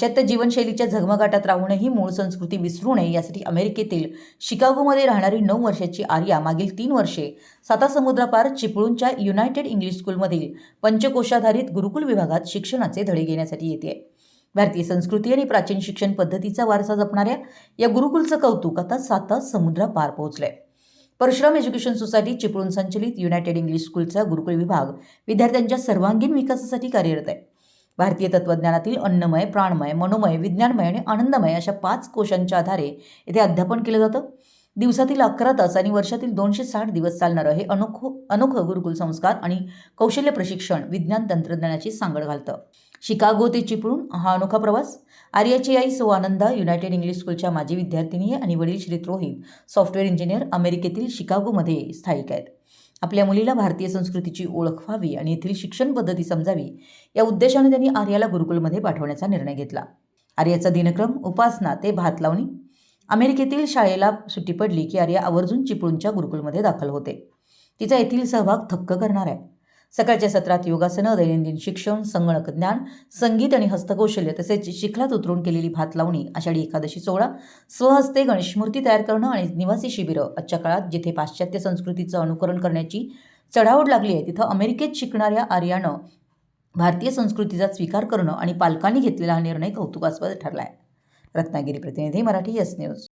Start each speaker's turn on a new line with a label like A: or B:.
A: पाश्चात्य जीवनशैलीच्या झगमगाटात राहूनही मूळ संस्कृती विसरू नये यासाठी अमेरिकेतील शिकागोमध्ये राहणारी 9 वर्षाची आर्या मागील 3 वर्षे सातासमुद्रापार चिपळूणच्या युनायटेड इंग्लिश स्कूलमधील पंचकोशाधारित गुरुकुल विभागात शिक्षणाचे धडे घेण्यासाठी येते. भारतीय संस्कृती आणि प्राचीन शिक्षण पद्धतीचा वारसा जपणाऱ्या या गुरुकुलचं कौतुक आता सातासमुद्रापार पोहोचलंय. परशुराम एज्युकेशन सोसायटी चिपळूण संचलित युनायटेड इंग्लिश स्कूलचा गुरुकुल विभाग विद्यार्थ्यांच्या सर्वांगीण विकासासाठी कार्यरत आहे. भारतीय तत्त्वज्ञानातील अन्नमय, प्राणमय, मनोमय, विज्ञानमय आणि आनंदमय अशा 5 कोशांच्या आधारे येथे अध्यापन केलं जातं. दिवसातील 11 तास आणि वर्षातील 260 दिवस चालणारं हे अनोखं गुरुकुल संस्कार आणि कौशल्य प्रशिक्षण विज्ञान तंत्रज्ञानाची सांगड घालतं. शिकागो ते चिपळूण हा अनोखा प्रवास. आर्याची आई सौ आनंदा युनायटेड इंग्लिश स्कूलच्या माजी विद्यार्थिनी आहे आणि वडील श्री रोहित सॉफ्टवेअर इंजिनियर अमेरिकेतील शिकागोमध्ये स्थायिक आहेत. आपल्या मुलीला भारतीय संस्कृतीची ओळख व्हावी आणि येथील शिक्षण पद्धती समजावी या उद्देशाने त्यांनी आर्याला गुरुकुलमध्ये पाठवण्याचा निर्णय घेतला. आर्याचा दिनक्रम उपासना ते भात लावणी. अमेरिकेतील शाळेला सुट्टी पडली की आर्या आवर्जून चिपळूणच्या गुरुकुलमध्ये दाखल होते. तिचा येथील सहभाग थक्क करणार आहे. सकाळच्या सत्रात योगासनं, दैनंदिन शिक्षण, संगणक ज्ञान, संगीत आणि हस्तकौशल्य तसेच चिखलात उतरून केलेली भात लावणी, आषाढी एकादशी सोहळा, स्वहस्ते गणेशमूर्ती तयार करणं आणि निवासी शिबिरं. आजच्या काळात जिथे पाश्चात्य संस्कृतीचं अनुकरण करण्याची चढाओढ लागली आहे तिथं अमेरिकेत शिकणाऱ्या आर्यानं भारतीय संस्कृतीचा स्वीकार करणं आणि पालकांनी घेतलेला हा निर्णय कौतुकास्पद ठरला आहे. रत्नागिरी प्रतिनिधी, मराठी यस न्यूज.